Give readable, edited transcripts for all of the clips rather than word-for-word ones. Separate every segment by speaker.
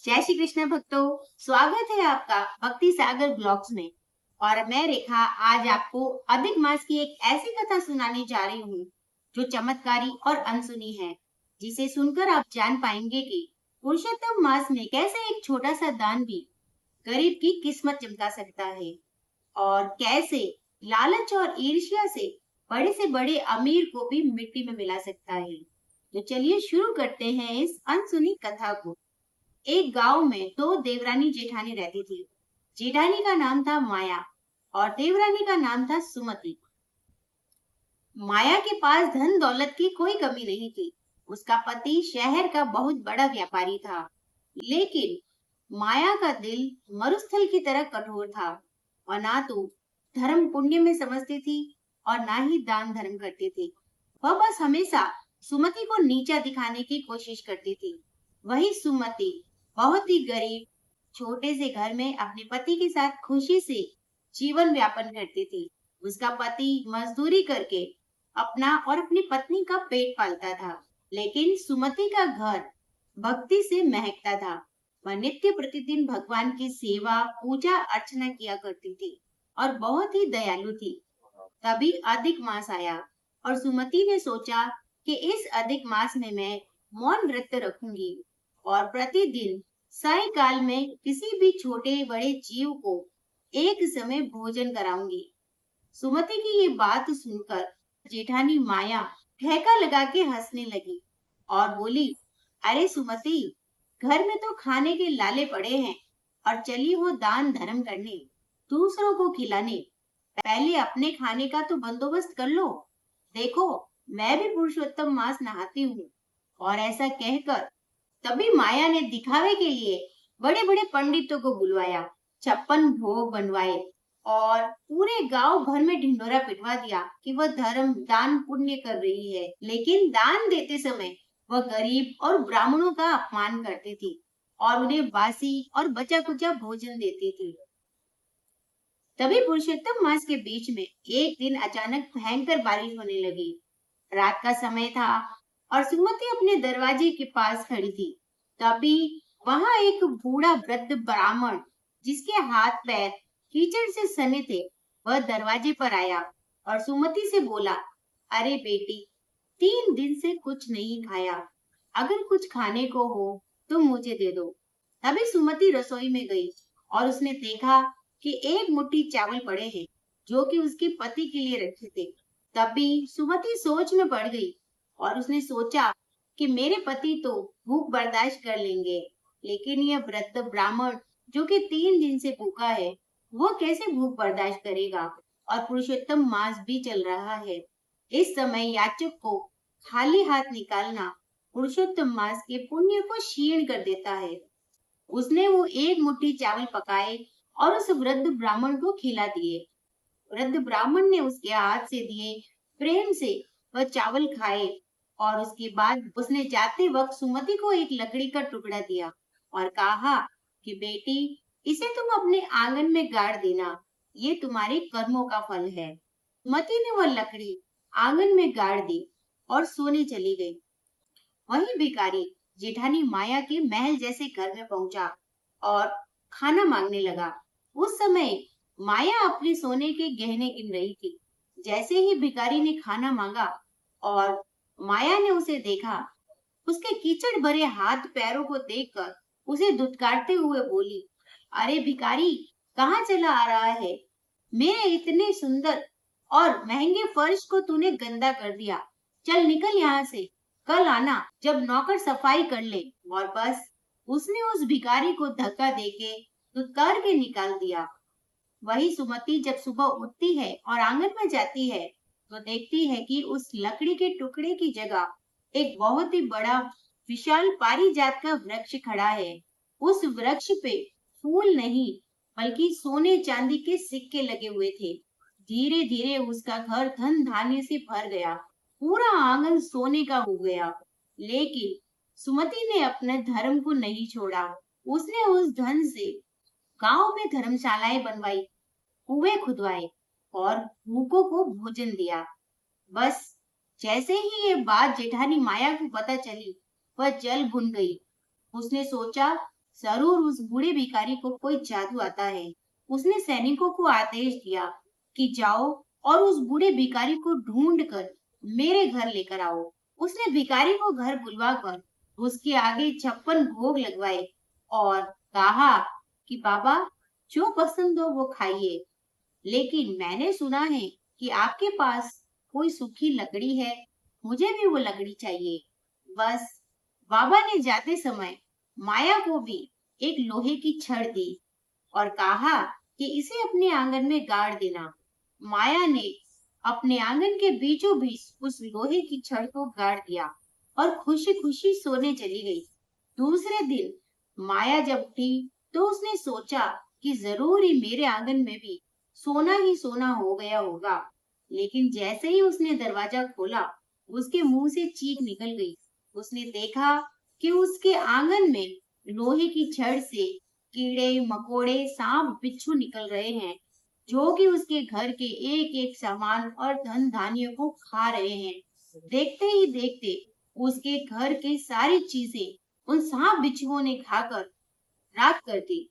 Speaker 1: जय श्री कृष्ण भक्तों, स्वागत है आपका भक्ति सागर ब्लॉग्स में। और मैं रेखा आज आपको अधिक मास की एक ऐसी कथा सुनाने जा रही हूँ जो चमत्कारी और अनसुनी है, जिसे सुनकर आप जान पाएंगे कि पुरुषोत्तम मास में कैसे एक छोटा सा दान भी गरीब की किस्मत चमका सकता है और कैसे लालच और ईर्ष्या से बड़े अमीर को भी मिट्टी में मिला सकता है। तो चलिए शुरू करते हैं इस अनसुनी कथा को। एक गांव में दो देवरानी जेठानी रहती थी। जेठानी का नाम था माया और देवरानी का नाम था सुमति। माया के पास धन दौलत की कोई कमी नहीं थी। उसका पति शहर का बहुत बड़ा व्यापारी था, लेकिन माया का दिल मरुस्थल की तरह कठोर था और ना तो धर्म पुण्य में समझती थी और ना ही दान धर्म करती थी। वह बस हमेशा सुमति को नीचा दिखाने की कोशिश करती थी। वही सुमति बहुत ही गरीब छोटे से घर में अपने पति के साथ खुशी से जीवन व्यापन करती थी। उसका पति मजदूरी करके अपना और अपनी पत्नी का पेट पालता था, लेकिन सुमति का घर भक्ति से महकता था। वह नित्य प्रतिदिन भगवान की सेवा पूजा अर्चना किया करती थी और बहुत ही दयालु थी। तभी अधिक मास आया और सुमति ने सोचा कि इस अधिक मास में मैं मौन व्रत रखूंगी और प्रतिदिन सायंकाल में किसी भी छोटे बड़े जीव को एक समय भोजन कराऊंगी। सुमति की ये बात सुनकर जेठानी माया ठेका लगा के हंसने लगी और बोली, अरे सुमति, घर में तो खाने के लाले पड़े हैं और चली हो दान धर्म करने, दूसरों को खिलाने। पहले अपने खाने का तो बंदोबस्त कर लो। देखो, मैं भी पुरुषोत्तम मास नहाती हूँ। और ऐसा कहकर तभी माया ने दिखावे के लिए बड़े बड़े पंडितों को बुलवाया, 56 भोग बनवाए और पूरे गांव भर में ढिंडोरा पिटवा दिया कि वह धर्म दान पुण्य कर रही है, लेकिन दान देते समय वह गरीब और ब्राह्मणों का अपमान करती थी और उन्हें बासी और बचा कुचा भोजन देती थी। तभी पुरुषोत्तम मास के बीच में एक दिन अचानक भयंकर बारिश होने लगी। रात का समय था और सुमति अपने दरवाजे के पास खड़ी थी। तभी वहां एक बूढ़ा वृद्ध ब्राह्मण, जिसके हाथ पैर कीचड़ से सने थे, वह दरवाजे पर आया और सुमति से बोला, अरे बेटी, 3 दिन से कुछ नहीं खाया, अगर कुछ खाने को हो तो मुझे दे दो। तभी सुमति रसोई में गई और उसने देखा कि एक मुट्ठी चावल पड़े हैं जो कि उसके पति के लिए रखे थे। तभी सुमति सोच में पड़ गई और उसने सोचा कि मेरे पति तो भूख बर्दाश्त कर लेंगे, लेकिन यह वृद्ध ब्राह्मण जो कि 3 दिन से भूखा है, वो कैसे भूख बर्दाश्त करेगा। और पुरुषोत्तम मास भी चल रहा है। इस समय याचक को खाली हाथ निकालना पुरुषोत्तम मास के पुण्य को क्षीण कर देता है। उसने वो एक मुट्ठी चावल पकाए और उस वृद्ध ब्राह्मण को खिला दिए। वृद्ध ब्राह्मण ने उसके हाथ से दिए प्रेम से वह चावल खाए और उसके बाद उसने जाते वक्त सुमति को एक लकड़ी का टुकड़ा दिया और कहा कि बेटी, इसे तुम अपने आंगन में गाड़ देना, ये तुम्हारे कर्मों का फल है। सुमति ने वह लकड़ी आंगन में गाड़ दी और सोने चली गई। वही भिखारी जेठानी माया के महल जैसे घर में पहुंचा और खाना मांगने लगा। उस समय माया अपने सोने के गहने गिन रही थी। जैसे ही भिखारी ने खाना मांगा और माया ने उसे देखा, उसके कीचड़ भरे हाथ पैरों को देखकर उसे दुत्कारते हुए बोली, अरे भिखारी, कहाँ चला आ रहा है? मेरे इतने सुंदर और महंगे फर्श को तूने गंदा कर दिया। चल निकल यहाँ से, कल आना जब नौकर सफाई कर ले। और बस उसने उस भिखारी को धक्का देके दुत्कार के निकाल दिया। वही सुमति जब सुबह उठती है और आंगन में जाती है तो देखती है कि उस लकड़ी के टुकड़े की जगह एक बहुत ही बड़ा विशाल पारिजात का वृक्ष खड़ा है। उस वृक्ष पे फूल नहीं बल्कि सोने चांदी के सिक्के लगे हुए थे। धीरे धीरे उसका घर धन धान्य से भर गया, पूरा आंगन सोने का हो गया। लेकिन सुमति ने अपने धर्म को नहीं छोड़ा। उसने उस धन से गांव में धर्मशालाएं बनवाई, कुएं खुदवाए और भूखों को भोजन दिया। बस जैसे ही ये बात जेठानी माया को पता चली, वह जल भुन गई। उसने सोचा जरूर उस बूढ़े भिखारी को कोई जादू आता है। उसने सैनिकों को आदेश दिया कि जाओ और उस बूढ़े भिखारी को ढूंढ कर मेरे घर लेकर आओ। उसने भिखारी को घर बुलवा कर उसके आगे 56 भोग लगवाए और कहा कि बाबा, जो पसंद हो वो खाइए, लेकिन मैंने सुना है कि आपके पास कोई सूखी लकड़ी है, मुझे भी वो लकड़ी चाहिए। बस बाबा ने जाते समय माया को भी एक लोहे की छड़ दी और कहा कि इसे अपने आंगन में गाड़ देना। माया ने अपने आंगन के बीचों बीच उस लोहे की छड़ को गाड़ दिया और खुशी खुशी सोने चली गई। दूसरे दिन माया जब उठी तो उसने सोचा कि जरूर ही मेरे आंगन में भी सोना ही सोना हो गया होगा। लेकिन जैसे ही उसने दरवाजा खोला, उसके मुंह से चीख निकल गई। उसने देखा कि उसके आंगन में लोहे की छड़ से कीड़े मकोड़े सांप बिच्छू निकल रहे हैं, जो कि उसके घर के एक एक सामान और धन धान्य को खा रहे हैं। देखते ही देखते उसके घर की सारी चीजें उन सांप बिच्छुओं ने खाकर राख कर दी।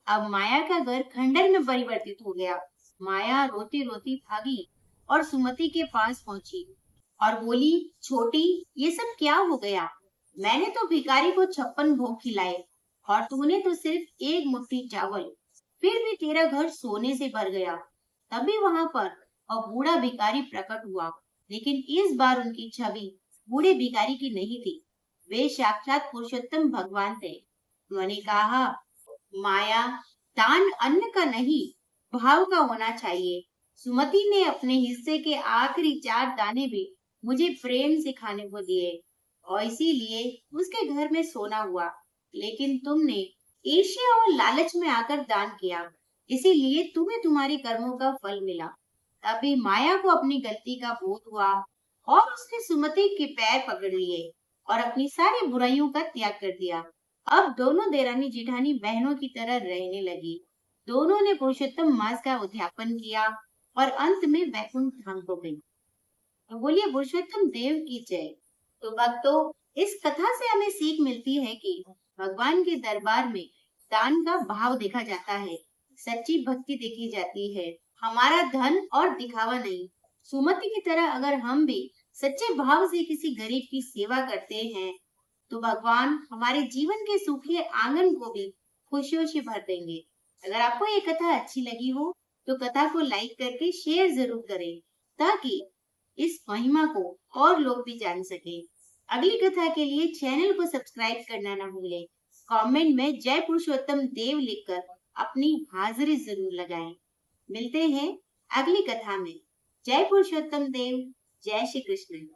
Speaker 1: अब माया का घर खंडर में परिवर्तित हो गया। माया रोती रोती भागी और सुमति के पास पहुंची और बोली, छोटी, ये सब क्या हो गया? मैंने तो भिखारी को 56 भोग खिलाए और तूने तो सिर्फ एक मुट्ठी चावल, फिर भी तेरा घर सोने से भर गया। तभी वहां पर और बूढ़ा भिखारी प्रकट हुआ, लेकिन इस बार उनकी छवि बूढ़े भिखारी की नहीं थी। वे साक्षात पुरुषोत्तम भगवान थे। उन्होंने कहा, माया, दान अन्न का नहीं, भाव का होना चाहिए। सुमति ने अपने हिस्से के आखिरी 4 दाने भी मुझे प्रेम से खाने को दिए और इसीलिए उसके घर में सोना हुआ। लेकिन तुमने ईर्ष्या और लालच में आकर दान किया, इसीलिए तुम्हें तुम्हारे कर्मों का फल मिला। तभी माया को अपनी गलती का बोध हुआ और उसने सुमति के पैर पकड़ लिए और अपनी सारी बुराइयों का त्याग कर दिया। अब दोनों देरानी जेठानी बहनों की तरह रहने लगी। दोनों ने पुरुषोत्तम मास का उद्यापन किया और अंत में वैकुंठ धाम को गई। तो बोलिए पुरुषोत्तम देव की जय। तो भक्तों, इस कथा से हमें सीख मिलती है कि भगवान के दरबार में दान का भाव देखा जाता है, सच्ची भक्ति देखी जाती है, हमारा धन और दिखावा नहीं। सुमति की तरह अगर हम भी सच्चे भाव से किसी गरीब की सेवा करते हैं तो भगवान हमारे जीवन के सूखे आंगन को भी खुशियों से भर देंगे। अगर आपको ये कथा अच्छी लगी हो तो कथा को लाइक करके शेयर जरूर करें, ताकि इस महिमा को और लोग भी जान सके। अगली कथा के लिए चैनल को सब्सक्राइब करना ना भूलें। कमेंट में जय पुरुषोत्तम देव लिखकर अपनी हाजिरी जरूर लगाएं। मिलते हैं अगली कथा में। जय पुरुषोत्तम देव, जय श्री कृष्ण।